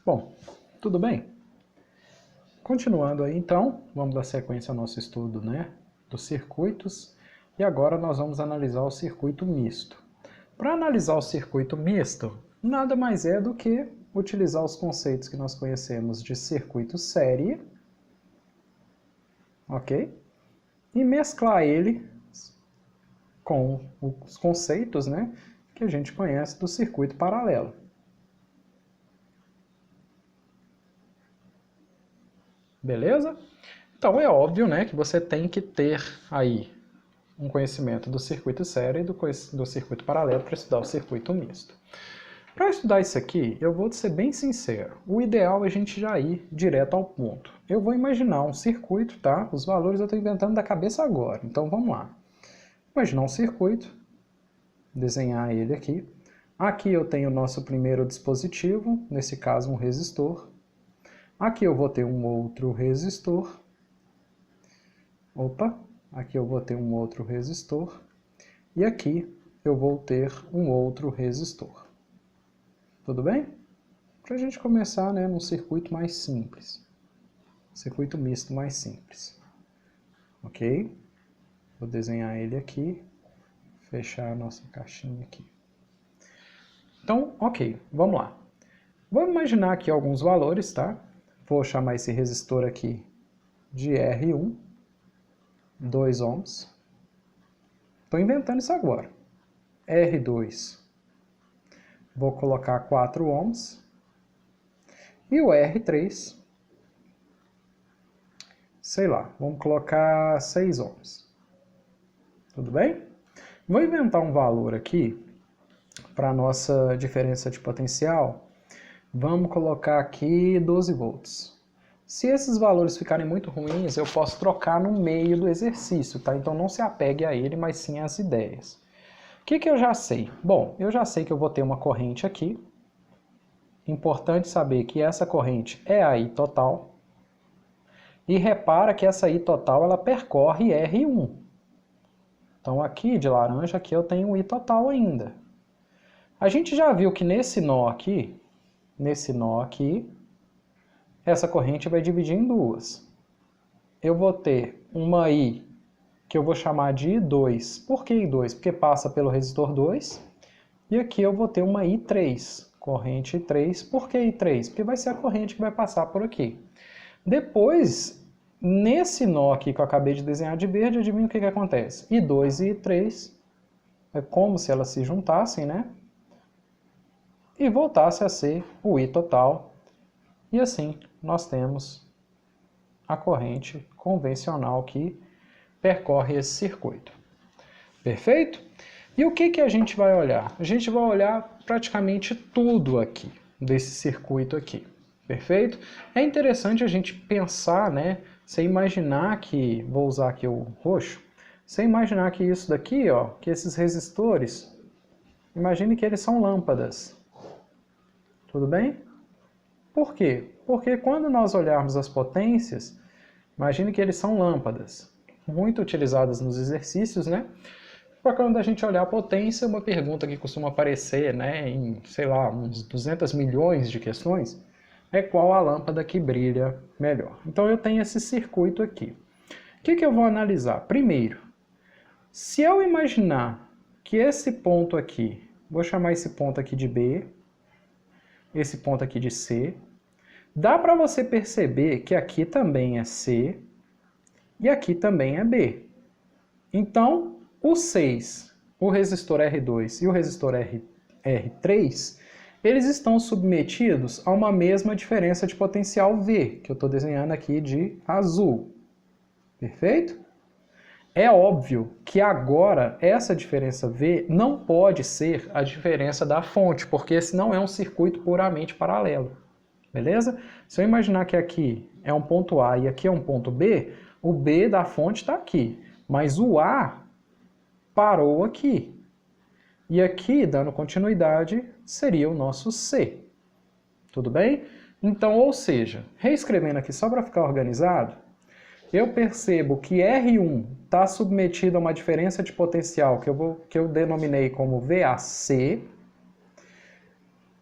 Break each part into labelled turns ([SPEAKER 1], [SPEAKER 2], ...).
[SPEAKER 1] Bom, tudo bem? Continuando aí então, vamos dar sequência ao nosso estudo, né, dos circuitos, e agora nós vamos analisar o circuito misto. Para analisar o circuito misto, nada mais é do que utilizar os conceitos que nós conhecemos de circuito série, ok? E mesclar ele com os conceitos, né, que a gente conhece do circuito paralelo. Beleza? Então é óbvio, né, que você tem que ter aí um conhecimento do circuito série e do circuito paralelo para estudar o circuito misto. Para estudar isso aqui, eu vou ser bem sincero, o ideal é a gente já ir direto ao ponto. Eu vou imaginar um circuito, tá? Os valores eu estou inventando da cabeça agora, então vamos lá. Imaginar um circuito, desenhar ele aqui. Aqui eu tenho o nosso primeiro dispositivo, nesse caso um resistor. Aqui eu vou ter um outro resistor. Opa, aqui eu vou ter um outro resistor. E aqui eu vou ter um outro resistor. Tudo bem? Para a gente começar, né, num circuito mais simples. Circuito misto mais simples. Ok? Vou desenhar ele aqui. Fechar a nossa caixinha aqui. Então, ok, vamos lá. Vamos imaginar aqui alguns valores, tá? Vou chamar esse resistor aqui de R1, 2 ohms. Estou inventando isso agora. R2, vou colocar 4 ohms. E o R3, sei lá, vamos colocar 6 ohms. Tudo bem? Vou inventar um valor aqui para a nossa diferença de potencial. Vamos colocar aqui 12 volts. Se esses valores ficarem muito ruins, eu posso trocar no meio do exercício, tá? Então não se apegue a ele, mas sim às ideias. O que eu já sei? Bom, eu já sei que eu vou ter uma corrente aqui. Importante saber que essa corrente é a I total. E repara que essa I total ela percorre R1. Então aqui de laranja aqui eu tenho I total ainda. A gente já viu que nesse nó aqui, essa corrente vai dividir em duas. Eu vou ter uma I que eu vou chamar de I2. Por que I2? Porque passa pelo resistor 2. E aqui eu vou ter uma I3, corrente I3. Por que I3? Porque vai ser a corrente que vai passar por aqui. Depois, nesse nó aqui que eu acabei de desenhar de verde, adivinha o que acontece? I2 e I3 é como se elas se juntassem, né? E voltasse a ser o I total. E assim nós temos a corrente convencional que percorre esse circuito. Perfeito? E o que a gente vai olhar? A gente vai olhar praticamente tudo aqui, desse circuito aqui. Perfeito? É interessante a gente pensar, né? Você imaginar que, vou usar aqui o roxo, você imaginar que isso daqui, ó, que esses resistores, imagine que eles são lâmpadas. Tudo bem? Por quê? Porque quando nós olharmos as potências, imagine que eles são lâmpadas, muito utilizadas nos exercícios, né? Para quando a gente olhar a potência, uma pergunta que costuma aparecer, né, em, sei lá, uns 200 milhões de questões, é qual a lâmpada que brilha melhor. Então eu tenho esse circuito aqui. O que eu vou analisar? Primeiro, se eu imaginar que esse ponto aqui, vou chamar esse ponto aqui de B, esse ponto aqui de C, dá para você perceber que aqui também é C e aqui também é B. Então, o 6, o resistor R2 e o resistor R3, eles estão submetidos a uma mesma diferença de potencial V, que eu estou desenhando aqui de azul. Perfeito? É óbvio que agora essa diferença V não pode ser a diferença da fonte, porque esse não é um circuito puramente paralelo. Beleza? Se eu imaginar que aqui é um ponto A e aqui é um ponto B, o B da fonte está aqui, mas o A parou aqui. E aqui, dando continuidade, seria o nosso C. Tudo bem? Então, ou seja, reescrevendo aqui só para ficar organizado, eu percebo que R1 está submetido a uma diferença de potencial que eu denominei como VAC,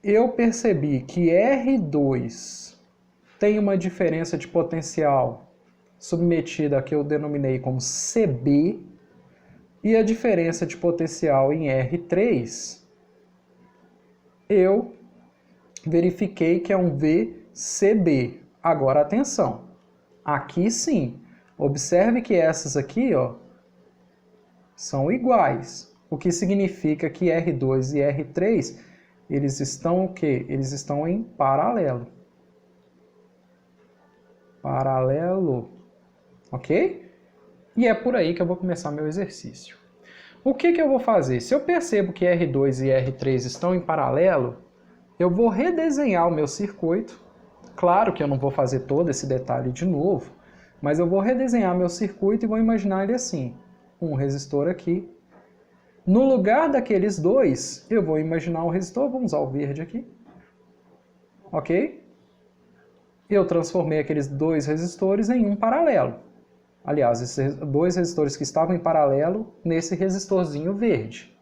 [SPEAKER 1] eu percebi que R2 tem uma diferença de potencial submetida a que eu denominei como CB, e a diferença de potencial em R3, eu verifiquei que é um VCB. Agora, atenção, aqui sim, observe que essas aqui, ó, são iguais, o que significa que R2 e R3, eles estão o quê? Eles estão em paralelo. Paralelo, ok? E é por aí que eu vou começar meu exercício. O que eu vou fazer? Se eu percebo que R2 e R3 estão em paralelo, eu vou redesenhar o meu circuito. Claro que eu não vou fazer todo esse detalhe de novo, mas eu vou redesenhar meu circuito e vou imaginar ele assim. Um resistor aqui. No lugar daqueles dois, eu vou imaginar um resistor, vamos usar o verde aqui. Ok? Eu transformei aqueles dois resistores em um paralelo. Aliás, esses dois resistores que estavam em paralelo nesse resistorzinho verde.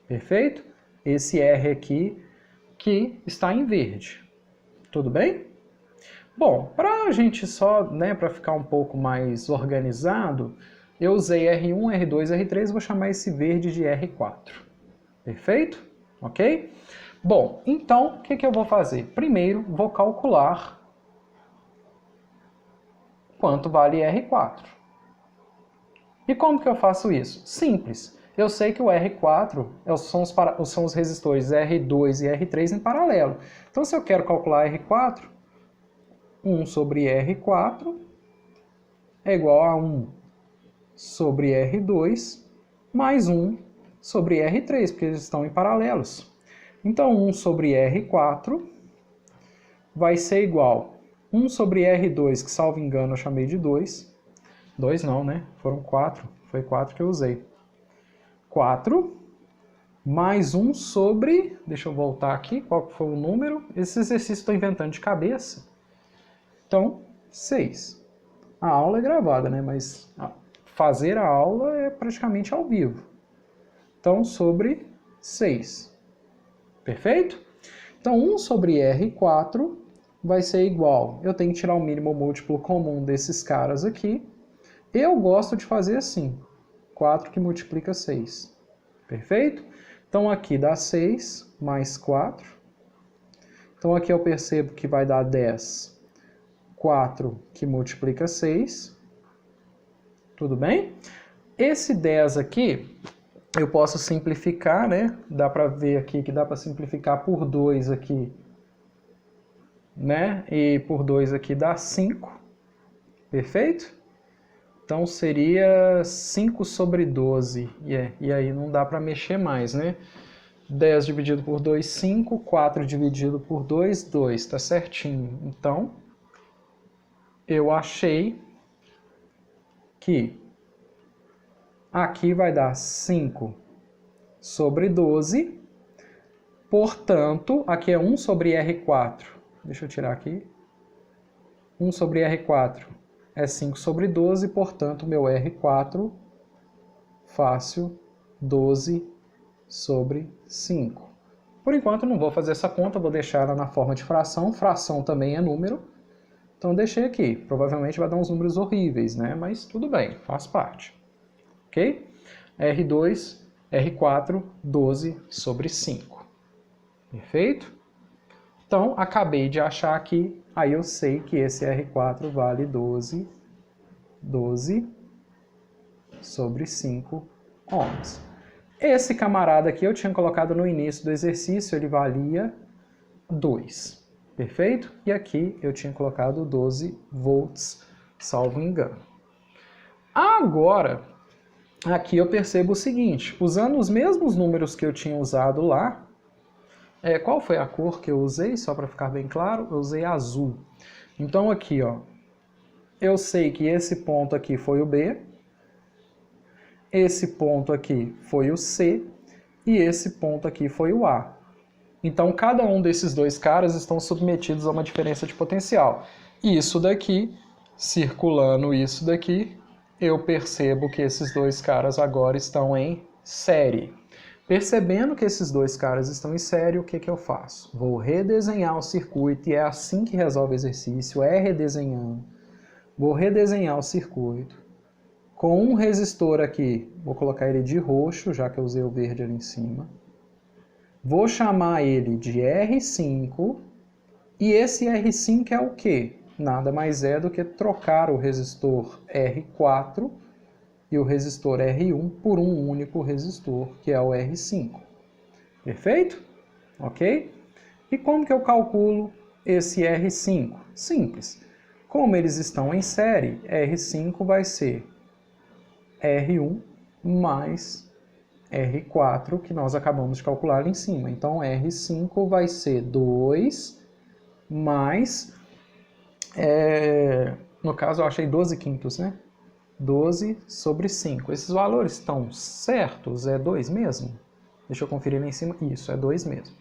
[SPEAKER 1] Perfeito? Esse R aqui que está em verde. Tudo bem? Bom, para a gente só, para ficar um pouco mais organizado, eu usei R1, R2, R3, vou chamar esse verde de R4. Perfeito? Ok? Bom, então, o que eu vou fazer? Primeiro, vou calcular quanto vale R4. E como que eu faço isso? Simples. Eu sei que o R4 são os resistores R2 e R3 em paralelo. Então, se eu quero calcular R4, 1 sobre R4 é igual a 1 sobre R2 mais 1 sobre R3, porque eles estão em paralelos. Então, 1 sobre R4 vai ser igual a 1 sobre R2, que, salvo engano, eu chamei de 2. 2 não, né? Foram 4. Foi 4 que eu usei. 4 mais 1 sobre... Deixa eu voltar aqui. Qual foi o número? Esse exercício estou inventando de cabeça. Então, 6. A aula é gravada, né? Mas fazer a aula é praticamente ao vivo. Então, sobre 6. Perfeito? Então, 1 sobre R4 vai ser igual... Eu tenho que tirar o mínimo múltiplo comum desses caras aqui. Eu gosto de fazer assim. 4 que multiplica 6. Perfeito? Então, aqui dá 6 mais 4. Então, aqui eu percebo que vai dar 10. 4 que multiplica 6. Tudo bem? Esse 10 aqui, eu posso simplificar, né? Dá para ver aqui que dá para simplificar por 2 aqui, né? E por 2 aqui dá 5. Perfeito? Então, seria 5 sobre 12. E aí não dá para mexer mais, né? 10 dividido por 2, 5. 4 dividido por 2, 2. Tá certinho. Então, eu achei que aqui vai dar 5 sobre 12. Portanto, aqui é 1 sobre R4. Deixa eu tirar aqui. 1 sobre R4 é 5 sobre 12, portanto, meu R4, fácil, 12 sobre 5. Por enquanto, não vou fazer essa conta, vou deixar ela na forma de fração. Fração também é número, então deixei aqui. Provavelmente vai dar uns números horríveis, né? Mas tudo bem, faz parte. Ok? R2, R4, 12 sobre 5. Perfeito? Então, acabei de achar aqui, aí eu sei que esse R4 vale 12 sobre 5 ohms. Esse camarada aqui eu tinha colocado no início do exercício, ele valia 2. Perfeito? E aqui eu tinha colocado 12 volts, salvo engano. Agora, aqui eu percebo o seguinte, usando os mesmos números que eu tinha usado lá, qual foi a cor que eu usei, só para ficar bem claro? Eu usei azul. Então aqui, ó, eu sei que esse ponto aqui foi o B, esse ponto aqui foi o C e esse ponto aqui foi o A. Então cada um desses dois caras estão submetidos a uma diferença de potencial. E isso daqui, circulando isso daqui, eu percebo que esses dois caras agora estão em série. Percebendo que esses dois caras estão em série, o que que eu faço? Vou redesenhar o circuito, e é assim que resolve o exercício, é redesenhando. Vou redesenhar o circuito com um resistor aqui, vou colocar ele de roxo, já que eu usei o verde ali em cima. Vou chamar ele de R5, e esse R5 é o quê? Nada mais é do que trocar o resistor R4 e o resistor R1 por um único resistor, que é o R5. Perfeito? Ok? E como que eu calculo esse R5? Simples. Como eles estão em série, R5 vai ser R1 mais R4, que nós acabamos de calcular ali em cima. Então, R5 vai ser 2 mais... no caso, eu achei 12 quintos, né? 12 sobre 5. Esses valores estão certos? É 2 mesmo? Deixa eu conferir lá em cima. Isso, é 2 mesmo.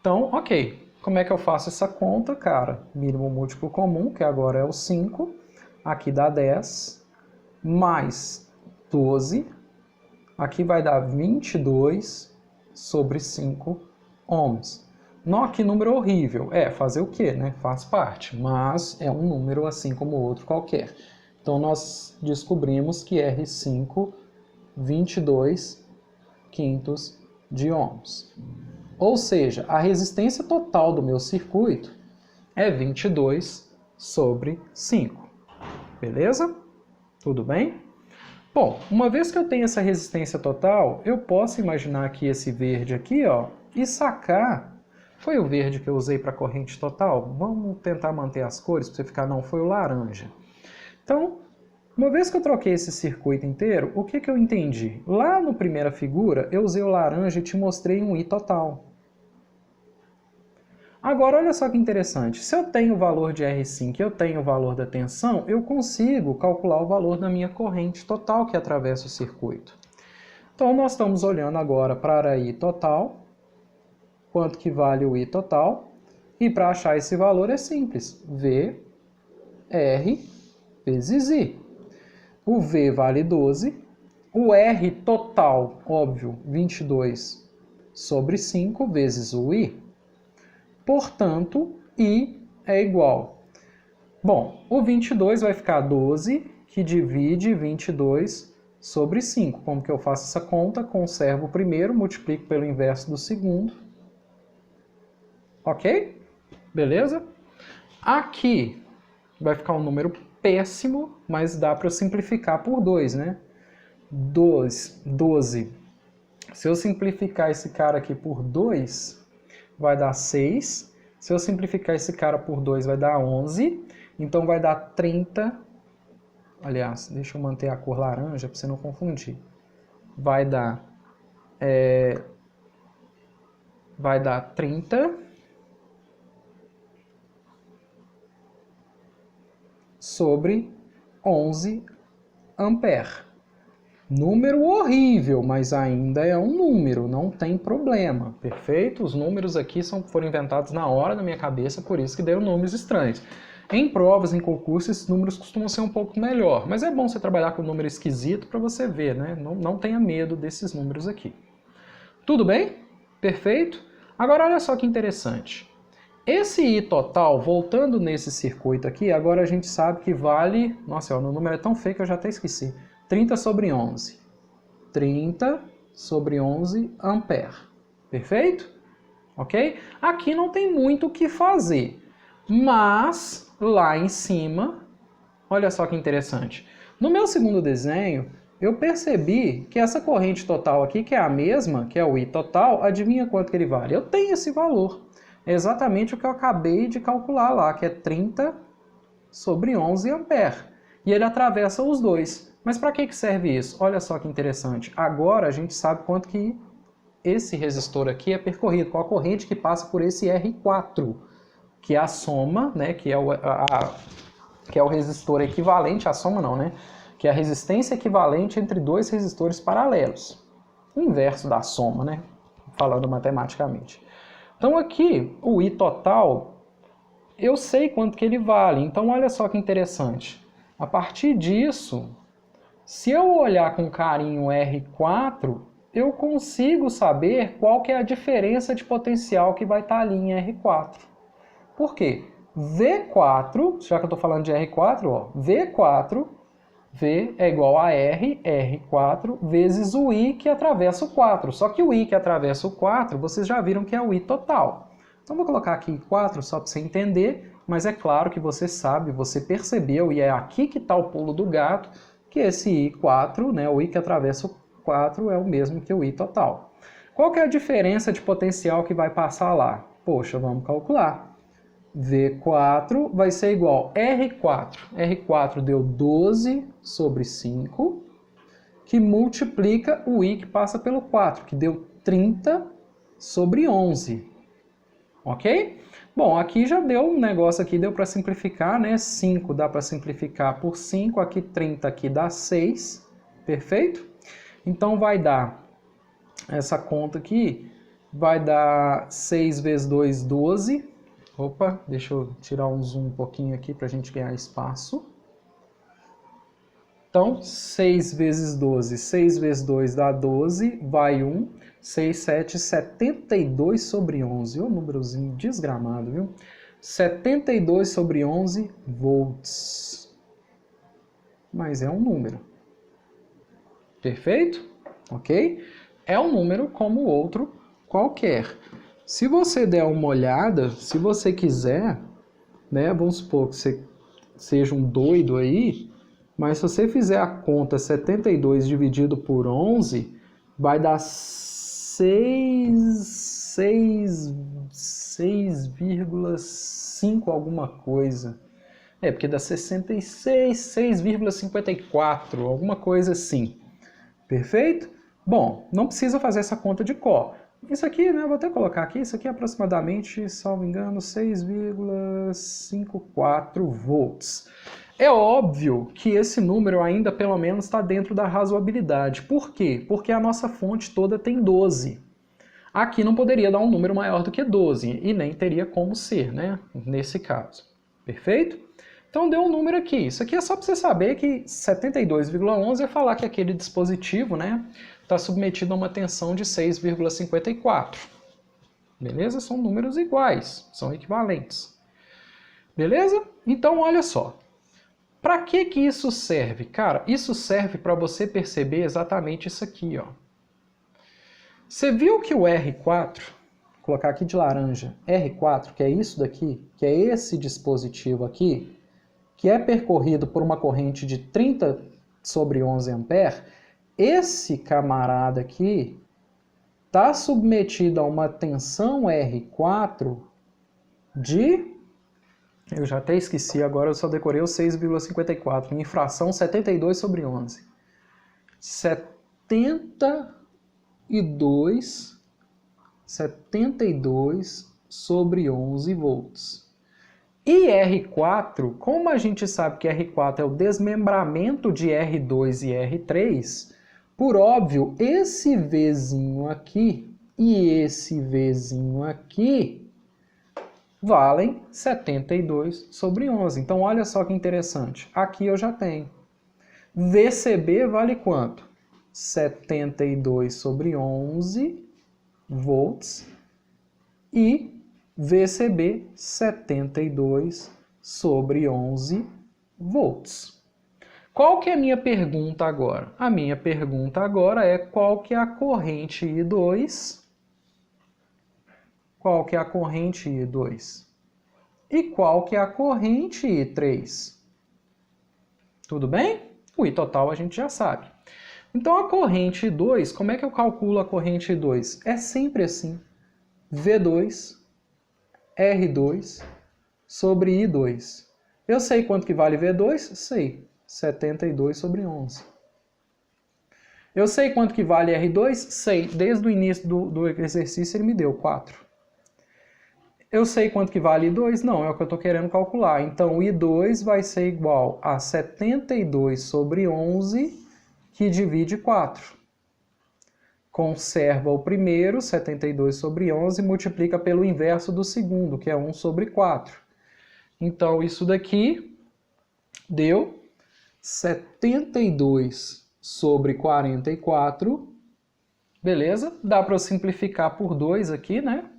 [SPEAKER 1] Então, ok. Como é que eu faço essa conta, cara? Mínimo múltiplo comum, que agora é o 5. Aqui dá 10. Mais 12. Aqui vai dar 22 sobre 5 ohms. Nossa, que número horrível. Fazer o quê, né? Faz parte. Mas é um número assim como outro qualquer. Então, nós descobrimos que R5, 22 quintos de ohms. Ou seja, a resistência total do meu circuito é 22 sobre 5. Beleza? Tudo bem? Bom, uma vez que eu tenho essa resistência total, eu posso imaginar aqui esse verde aqui, ó, e sacar... Foi o verde que eu usei para a corrente total? Vamos tentar manter as cores para você ficar... Não, foi o laranja. Então, uma vez que eu troquei esse circuito inteiro, o que que eu entendi? Lá na primeira figura, eu usei o laranja e te mostrei um I total. Agora, olha só que interessante. Se eu tenho o valor de R5 e eu tenho o valor da tensão, eu consigo calcular o valor da minha corrente total que atravessa o circuito. Então, nós estamos olhando agora para I total, quanto que vale o I total, e para achar esse valor é simples. V, R, vezes I. O V vale 12, o R total, óbvio, 22 sobre 5 vezes o I. Portanto, I é igual. Bom, o 22 vai ficar 12, que divide 22 sobre 5. Como que eu faço essa conta? Conservo o primeiro, multiplico pelo inverso do segundo. Ok? Beleza? Aqui vai ficar um número péssimo, mas dá para eu simplificar por 2, né? 12. Se eu simplificar esse cara aqui por 2, vai dar 6. Se eu simplificar esse cara por 2, vai dar 11. Então, vai dar 30. Aliás, deixa eu manter a cor laranja para você não confundir. Vai dar 30 sobre 11 ampere. Número horrível, mas ainda é um número, não tem problema, perfeito? Os números aqui foram inventados na hora na minha cabeça, por isso que deram números estranhos. Em provas, em concursos, esses números costumam ser um pouco melhor, mas é bom você trabalhar com um número esquisito para você ver, né? Não tenha medo desses números aqui. Tudo bem? Perfeito? Agora olha só que interessante. Esse I total, voltando nesse circuito aqui, agora a gente sabe que vale... Nossa, o número é tão feio que eu já até esqueci. 30 sobre 11. 30 sobre 11 ampere. Perfeito? Ok? Aqui não tem muito o que fazer. Mas, lá em cima, olha só que interessante. No meu segundo desenho, eu percebi que essa corrente total aqui, que é a mesma, que é o I total, adivinha quanto que ele vale? Eu tenho esse valor. É exatamente o que eu acabei de calcular lá, que é 30 sobre 11 ampere. E ele atravessa os dois. Mas para que serve isso? Olha só que interessante. Agora a gente sabe quanto que esse resistor aqui é percorrido, qual a corrente que passa por esse R4, que é a soma, né, que é o resistor equivalente, a soma não, né, que é a resistência equivalente entre dois resistores paralelos. O inverso da soma, né, falando matematicamente. Então aqui, o I total, eu sei quanto que ele vale. Então olha só que interessante. A partir disso... Se eu olhar com carinho R4, eu consigo saber qual que é a diferença de potencial que vai estar ali em R4. Por quê? V4, já que eu estou falando de R4, ó, V4, V é igual a R, R4, vezes o I que atravessa o 4. Só que o I que atravessa o 4, vocês já viram que é o I total. Então vou colocar aqui 4 só para você entender, mas é claro que você sabe, você percebeu, e é aqui que está o pulo do gato, que esse I4, né, o I que atravessa o 4 é o mesmo que o I total. Qual que é a diferença de potencial que vai passar lá? Poxa, vamos calcular. V4 vai ser igual a R4. R4 deu 12 sobre 5, que multiplica o I que passa pelo 4, que deu 30 sobre 11. Ok? Bom, aqui já deu um negócio aqui, deu para simplificar, né? 5 dá para simplificar por 5, aqui 30 aqui dá 6, perfeito? Então vai dar, essa conta aqui, vai dar 6 vezes 2, 12. Opa, deixa eu tirar um zoom um pouquinho aqui para a gente ganhar espaço. Então, 6 vezes 12, 6 vezes 2 dá 12, vai 1, 6, 7, 72 sobre 11. Ô, númerozinho desgramado, viu? 72 sobre 11 volts. Mas é um número. Perfeito? Ok? É um número como outro qualquer. Se você der uma olhada, se você quiser, né, vamos supor que você seja um doido aí, mas se você fizer a conta 72 dividido por 11, vai dar 6,5 alguma coisa. É, porque dá 66, 6,54, alguma coisa assim. Perfeito? Bom, não precisa fazer essa conta de cor. Isso aqui, né, vou até colocar aqui, isso aqui é aproximadamente, salvo engano, 6,54 volts. É óbvio que esse número ainda, pelo menos, está dentro da razoabilidade. Por quê? Porque a nossa fonte toda tem 12. Aqui não poderia dar um número maior do que 12, e nem teria como ser, né, nesse caso. Perfeito? Então deu um número aqui. Isso aqui é só para você saber que 72,11 é falar que aquele dispositivo, né, está submetido a uma tensão de 6,54. Beleza? São números iguais, são equivalentes. Beleza? Então olha só. Para que isso serve? Cara, isso serve para você perceber exatamente isso aqui, ó. Você viu que o R4, vou colocar aqui de laranja, R4, que é isso daqui, que é esse dispositivo aqui, que é percorrido por uma corrente de 30 sobre 11 amperes, esse camarada aqui está submetido a uma tensão R4 de... Eu já até esqueci, agora eu só decorei o 6,54, em fração 72 sobre 11. 72 sobre 11 volts. E R4, como a gente sabe que R4 é o desmembramento de R2 e R3, por óbvio, esse Vzinho aqui e esse Vzinho aqui valem 72 sobre 11. Então, olha só que interessante. Aqui eu já tenho. VCB vale quanto? 72 sobre 11 volts e VCB 72 sobre 11 volts. Qual que é a minha pergunta agora? A minha pergunta agora é qual que é a corrente I2? Qual que é a corrente I2? E qual que é a corrente I3? Tudo bem? O I total a gente já sabe. Então a corrente I2, como é que eu calculo a corrente I2? É sempre assim. V2 R2 sobre I2. Eu sei quanto que vale V2? Sei. 72 sobre 11. Eu sei quanto que vale R2? Sei. Desde o início do exercício ele me deu 4. Eu sei quanto que vale I2? Não, é o que eu estou querendo calcular. Então, o I2 vai ser igual a 72 sobre 11, que divide 4. Conserva o primeiro, 72 sobre 11, multiplica pelo inverso do segundo, que é 1 sobre 4. Então, isso daqui deu 72 sobre 44, Beleza? Dá para eu simplificar por 2 aqui, né?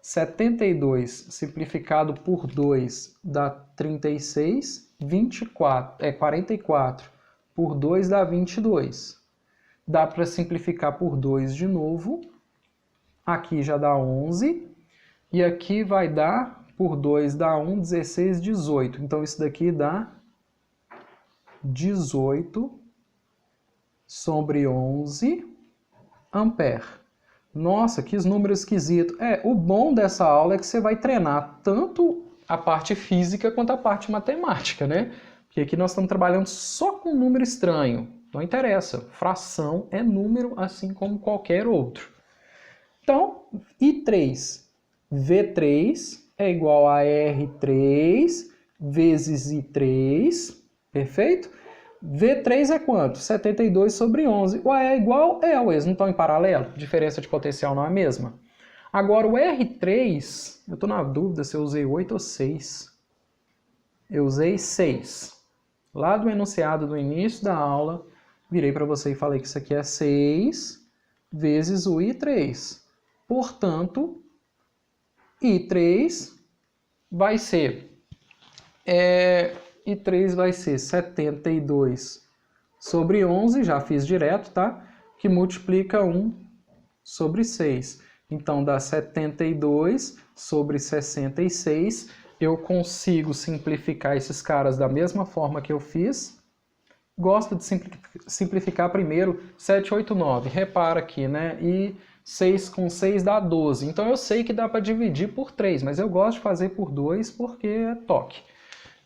[SPEAKER 1] 72 simplificado por 2 dá 36. 44 por 2 dá 22. Dá para simplificar por 2 de novo. Aqui já dá 11. E aqui vai dar, por 2 dá 1, 16, 18. Então isso daqui dá 18 sobre 11 ampere. Nossa, que número esquisito. O bom dessa aula é que você vai treinar tanto a parte física quanto a parte matemática, né? Porque aqui nós estamos trabalhando só com número estranho. Não interessa. Fração é número assim como qualquer outro. Então, I3. V3 é igual a R3 vezes I3. Perfeito? V3 é quanto? 72 sobre 11. Ué, é igual? Eles não estão em paralelo? Diferença de potencial não é a mesma? Agora, o R3, eu estou na dúvida se eu usei 8 ou 6. Eu usei 6. Lá do enunciado do início da aula, virei para você e falei que isso aqui é 6 vezes o I3. Portanto, I3 vai ser... I3 vai ser 72 sobre 11, já fiz direto, tá? Que multiplica 1 sobre 6. Então, dá 72 sobre 66. Eu consigo simplificar esses caras da mesma forma que eu fiz. Gosto de simplificar primeiro 7, 8, 9. Repara aqui, né? E 6 com 6 dá 12. Então, eu sei que dá para dividir por 3, mas eu gosto de fazer por 2 porque é toque.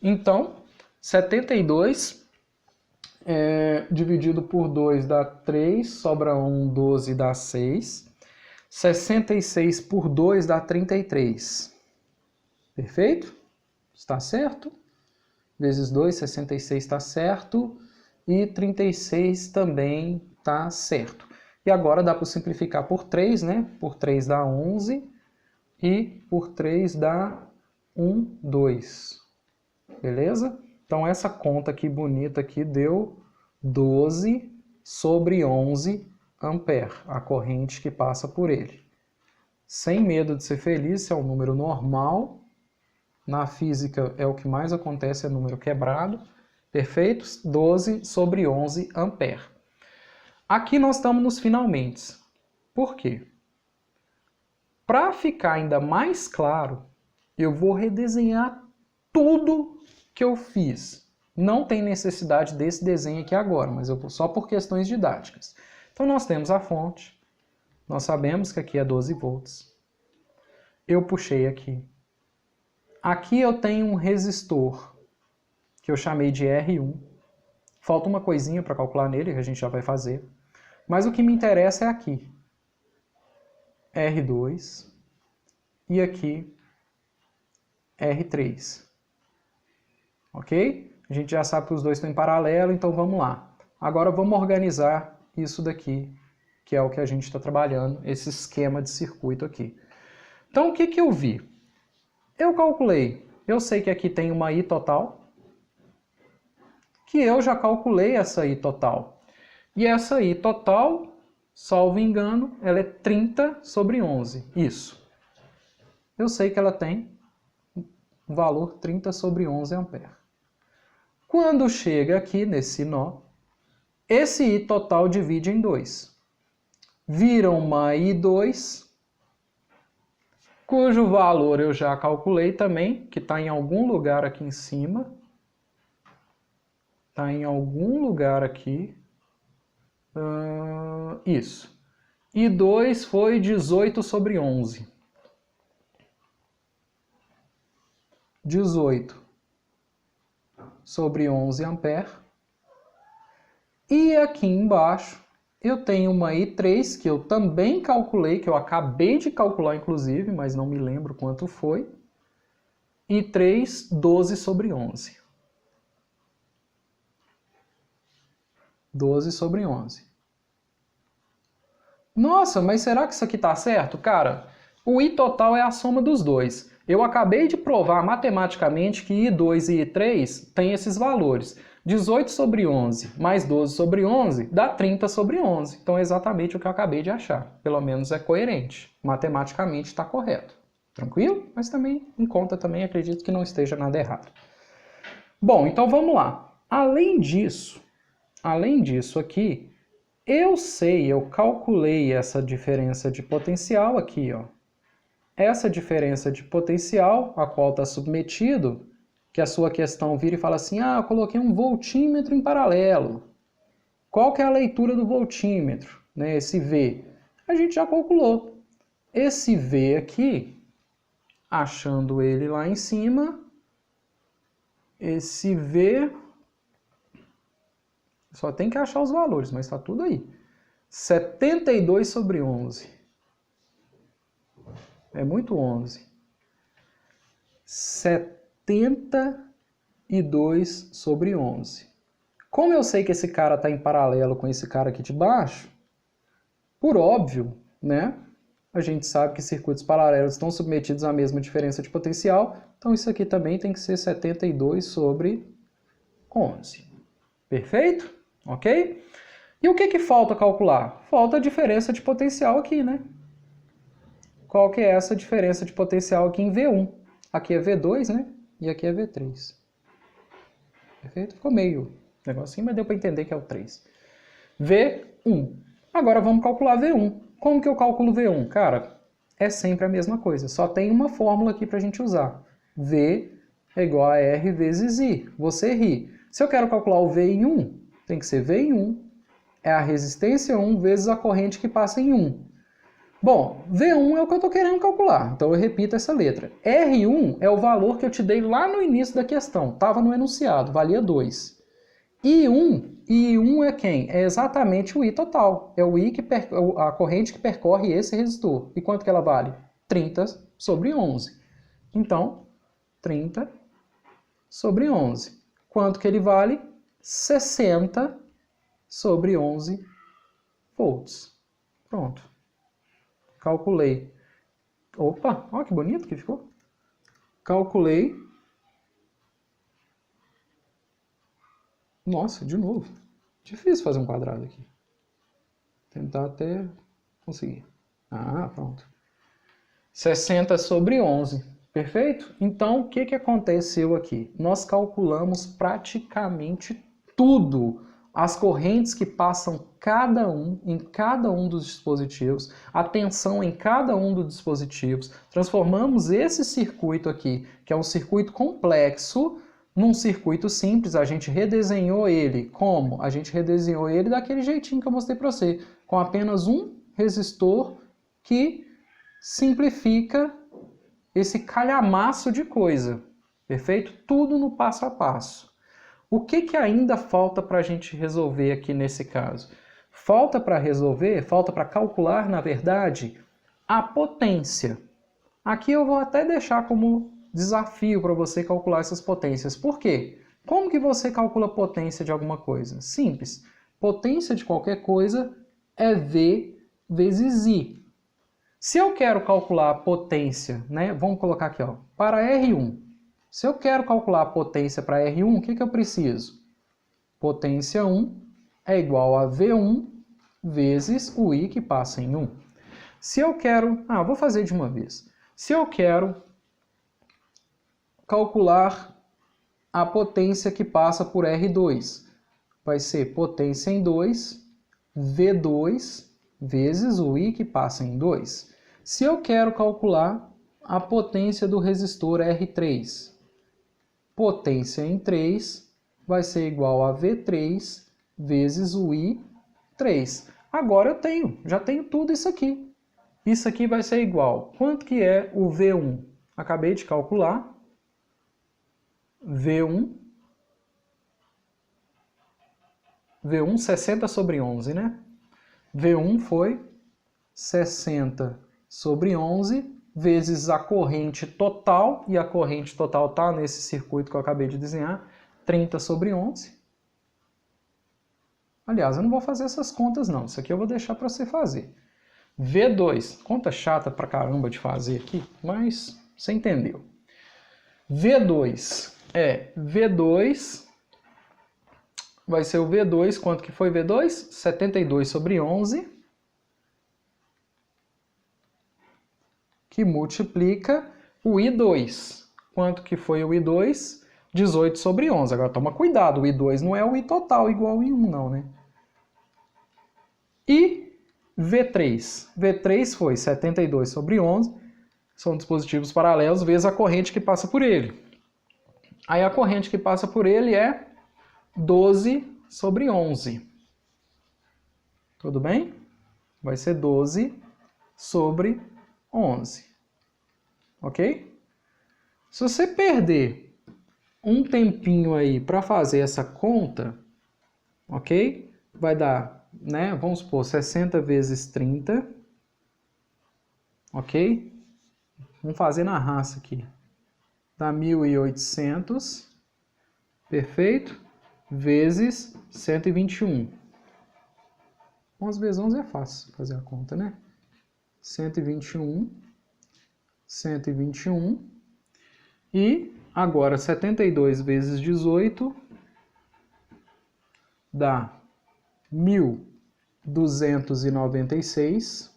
[SPEAKER 1] Então, 72 dividido por 2 dá 3, sobra 1, 12 dá 6. 66 por 2 dá 33. Perfeito? Está certo? Vezes 2, 66 está certo. E 36 também está certo. E agora dá para simplificar por 3, né? Por 3 dá 11. E por 3 dá 1, 2. Beleza? Então essa conta aqui bonita aqui deu 12 sobre 11 ampere, a corrente que passa por ele. Sem medo de ser feliz, isso é um número normal. Na física é o que mais acontece, é número quebrado. Perfeito? 12 sobre 11 ampere. Aqui nós estamos nos finalmente. Por quê? Para ficar ainda mais claro, eu vou redesenhar tudo que eu fiz. Não tem necessidade desse desenho aqui agora, mas eu vou só por questões didáticas. Então nós temos a fonte, nós sabemos que aqui é 12 volts. Eu puxei aqui. Aqui eu tenho um resistor, que eu chamei de R1. Falta uma coisinha para calcular nele, que a gente já vai fazer. Mas o que me interessa é aqui. R2 e aqui R3. Ok? A gente já sabe que os dois estão em paralelo, então vamos lá. Agora vamos organizar isso daqui, que é o que a gente está trabalhando, esse esquema de circuito aqui. Então o que eu vi? Eu calculei, eu sei que aqui tem uma I total, que eu já calculei essa I total. E essa I total, salvo engano, ela é 30 sobre 11. Isso. Eu sei que ela tem um valor 30 sobre 11 ampere. Quando chega aqui nesse nó, esse I total divide em 2. Vira uma I2, cujo valor eu já calculei também, que está em algum lugar aqui em cima. Está em algum lugar aqui. Isso. I2 foi 18 sobre 11. 18 sobre 11 ampere. E aqui embaixo eu tenho uma I3 que eu também calculei, que eu acabei de calcular inclusive, mas não me lembro quanto foi. I3, 12 sobre 11. 12 sobre 11. Nossa, mas será que isso aqui está certo? Cara, o I total é a soma dos dois. Eu acabei de provar matematicamente que I2 e I3 têm esses valores. 18 sobre 11 mais 12 sobre 11 dá 30 sobre 11. Então é exatamente o que eu acabei de achar. Pelo menos é coerente. Matematicamente está correto. Tranquilo? Mas também, em conta, também acredito que não esteja nada errado. Bom, então vamos lá. Além disso aqui, eu calculei essa diferença de potencial aqui, ó. Essa diferença de potencial, a qual está submetido, que a sua questão vira e fala assim, eu coloquei um voltímetro em paralelo. Qual que é a leitura do voltímetro? Né, esse V. A gente já calculou. Esse V aqui, achando ele lá em cima, esse V, só tem que achar os valores, mas está tudo aí. 72 sobre 11. É muito 11. 72 sobre 11. Como eu sei que esse cara está em paralelo com esse cara aqui de baixo, por óbvio, né? A gente sabe que circuitos paralelos estão submetidos à mesma diferença de potencial, então isso aqui também tem que ser 72 sobre 11. Perfeito? Ok? E o que falta calcular? Falta a diferença de potencial aqui, né? Qual que é essa diferença de potencial aqui em V1? Aqui é V2, né? E aqui é V3. Perfeito? Ficou meio negocinho, mas deu para entender que é o 3. V1. Agora vamos calcular V1. Como que eu calculo V1? Cara, é sempre a mesma coisa. Só tem uma fórmula aqui para a gente usar. V é igual a R vezes I. Você ri. Se eu quero calcular o V em 1, tem que ser V em 1. É a resistência 1 vezes a corrente que passa em 1. Bom, V1 é o que eu estou querendo calcular, então eu repito essa letra. R1 é o valor que eu te dei lá no início da questão, estava no enunciado, valia 2. I1 é quem? É exatamente o I total, é o I a corrente que percorre esse resistor. E quanto que ela vale? 30 sobre 11. Então, 30 sobre 11. Quanto que ele vale? 60 sobre 11 volts. Pronto. Calculei. Opa, olha que bonito que ficou. Calculei. Nossa, de novo. Difícil fazer um quadrado aqui. Tentar até conseguir. Pronto. 60 sobre 11. Perfeito? Então, o que aconteceu aqui? Nós calculamos praticamente tudo. As correntes que passam em cada um dos dispositivos, a tensão em cada um dos dispositivos. Transformamos esse circuito aqui, que é um circuito complexo, num circuito simples. A gente redesenhou ele. Como? A gente redesenhou ele daquele jeitinho que eu mostrei para você, com apenas um resistor que simplifica esse calhamaço de coisa. Perfeito? Tudo no passo a passo. O que ainda falta para a gente resolver aqui nesse caso? Falta para calcular, na verdade, a potência. Aqui eu vou até deixar como desafio para você calcular essas potências. Por quê? Como que você calcula a potência de alguma coisa? Simples. Potência de qualquer coisa é V vezes I. Se eu quero calcular a potência, né? Vamos colocar aqui, ó, para R1. Se eu quero calcular a potência para R1, o que eu preciso? Potência 1 é igual a V1 vezes o I que passa em 1. Se eu quero... vou fazer de uma vez. Se eu quero calcular a potência que passa por R2, vai ser potência em 2, V2 vezes o I que passa em 2. Se eu quero calcular a potência do resistor R3, potência em 3 vai ser igual a V3 vezes o I3. Agora já tenho tudo isso aqui. Isso aqui vai ser igual. Quanto que é o V1? Acabei de calcular. V1 60 sobre 11, né? V1 foi 60 sobre 11 vezes a corrente total, e a corrente total está nesse circuito que eu acabei de desenhar, 30 sobre 11. Aliás, eu não vou fazer essas contas não, isso aqui eu vou deixar para você fazer. V2, conta chata pra caramba de fazer aqui, mas você entendeu. V2 é V2 vai ser o V2. Quanto que foi V2? 72 sobre 11. Que multiplica o I2. Quanto que foi o I2? 18 sobre 11. Agora toma cuidado, o I2 não é o I total igual ao I1 não, né? E V3. V3 foi 72 sobre 11. São dispositivos paralelos vezes a corrente que passa por ele. Aí a corrente que passa por ele é 12 sobre 11. Tudo bem? Vai ser 12 sobre 11. Ok? Se você perder um tempinho aí para fazer essa conta, ok? Vai dar, né? Vamos supor, 60 vezes 30. Ok? Vamos fazer na raça aqui. Dá 1.800. Perfeito? Vezes 121. 11 vezes 11 é fácil fazer a conta, né? 121. 121. E agora 72 vezes 18 dá 1.296.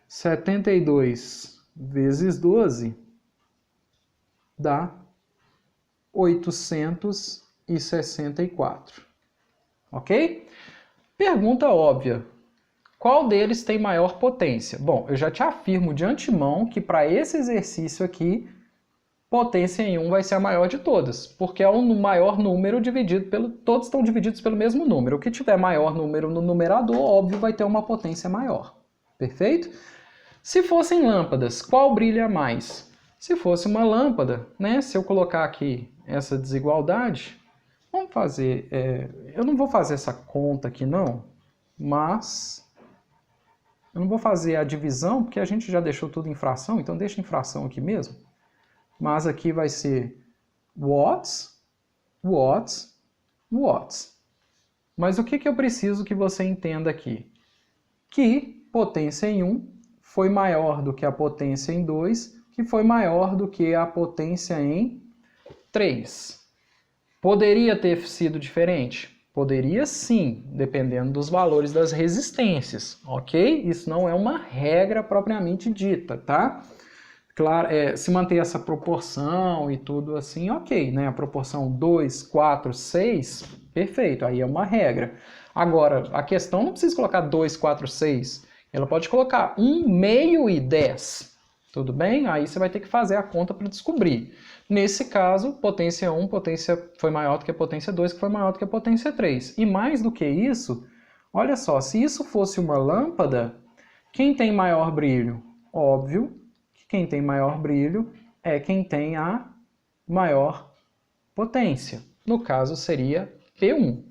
[SPEAKER 1] 72 vezes 12 dá 864. Ok? Pergunta óbvia. Qual deles tem maior potência? Bom, eu já te afirmo de antemão que para esse exercício aqui, potência em 1 vai ser a maior de todas, porque é o maior número dividido pelo... Todos estão divididos pelo mesmo número. O que tiver maior número no numerador, óbvio, vai ter uma potência maior. Perfeito? Se fossem lâmpadas, qual brilha mais? Se fosse uma lâmpada, né? Se eu colocar aqui essa desigualdade, vamos fazer... eu não vou fazer essa conta aqui não, mas... Eu não vou fazer a divisão, porque a gente já deixou tudo em fração, então deixa em fração aqui mesmo. Mas aqui vai ser watts, watts, watts. Mas o que eu preciso que você entenda aqui? Que potência em 1 foi maior do que a potência em 2, que foi maior do que a potência em 3. Poderia ter sido diferente? Poderia sim, dependendo dos valores das resistências, ok? Isso não é uma regra propriamente dita, tá? Claro, se manter essa proporção e tudo assim, ok, né? A proporção 2, 4, 6, perfeito, aí é uma regra. Agora, a questão não precisa colocar 2, 4, 6, ela pode colocar 1, meio e 10, tudo bem? Aí você vai ter que fazer a conta para descobrir. Nesse caso, potência 1, potência foi maior do que a potência 2, que foi maior do que a potência 3. E mais do que isso, olha só, se isso fosse uma lâmpada, quem tem maior brilho? Óbvio que quem tem maior brilho é quem tem a maior potência. No caso, seria P1.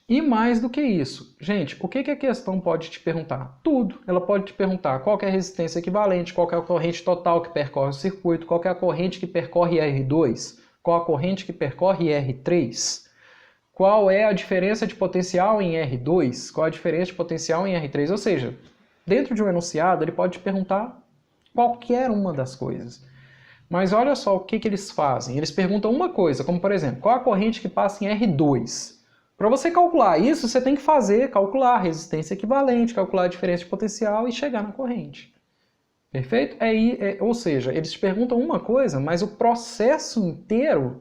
[SPEAKER 1] E mais do que isso, gente, o que a questão pode te perguntar? Tudo. Ela pode te perguntar qual que é a resistência equivalente, qual que é a corrente total que percorre o circuito, qual que é a corrente que percorre R2, qual a corrente que percorre R3, qual é a diferença de potencial em R2, qual a diferença de potencial em R3. Ou seja, dentro de um enunciado, ele pode te perguntar qualquer uma das coisas. Mas olha só o que eles fazem. Eles perguntam uma coisa, como por exemplo, qual a corrente que passa em R2? Para você calcular isso, você tem que calcular a resistência equivalente, calcular a diferença de potencial e chegar na corrente. Perfeito? Ou seja, eles te perguntam uma coisa, mas o processo inteiro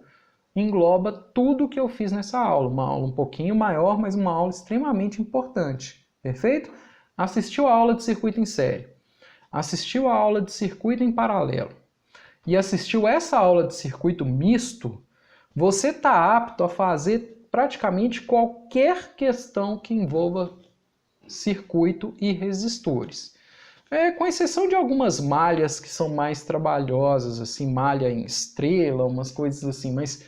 [SPEAKER 1] engloba tudo que eu fiz nessa aula. Uma aula um pouquinho maior, mas uma aula extremamente importante. Perfeito? Assistiu a aula de circuito em série, assistiu a aula de circuito em paralelo e assistiu essa aula de circuito misto, você está apto a fazer praticamente qualquer questão que envolva circuito e resistores. Com exceção de algumas malhas que são mais trabalhosas, assim, malha em estrela, umas coisas assim, mas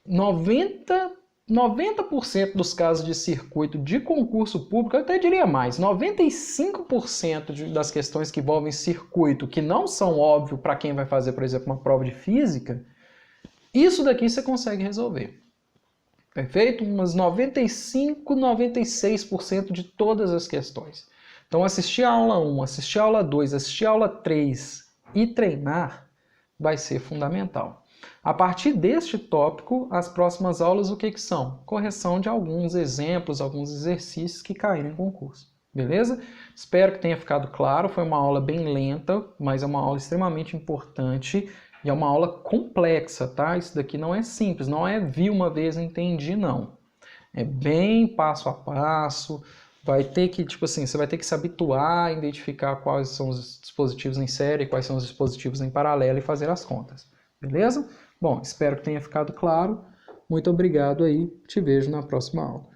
[SPEAKER 1] 90% dos casos de circuito de concurso público, eu até diria mais, 95% das questões que envolvem circuito, que não são óbvio para quem vai fazer, por exemplo, uma prova de física, isso daqui você consegue resolver. Perfeito? Umas 95, 96% de todas as questões. Então, assistir a aula 1, assistir a aula 2, assistir a aula 3 e treinar vai ser fundamental. A partir deste tópico, as próximas aulas o que são? Correção de alguns exemplos, alguns exercícios que caíram em concurso. Beleza? Espero que tenha ficado claro. Foi uma aula bem lenta, mas é uma aula extremamente importante e é uma aula complexa, tá? Isso daqui não é simples, não é vi uma vez e entendi, não. É bem passo a passo. Vai ter que, tipo assim, você vai ter que se habituar a identificar quais são os dispositivos em série, quais são os dispositivos em paralelo e fazer as contas. Beleza? Bom, espero que tenha ficado claro. Muito obrigado aí. Te vejo na próxima aula.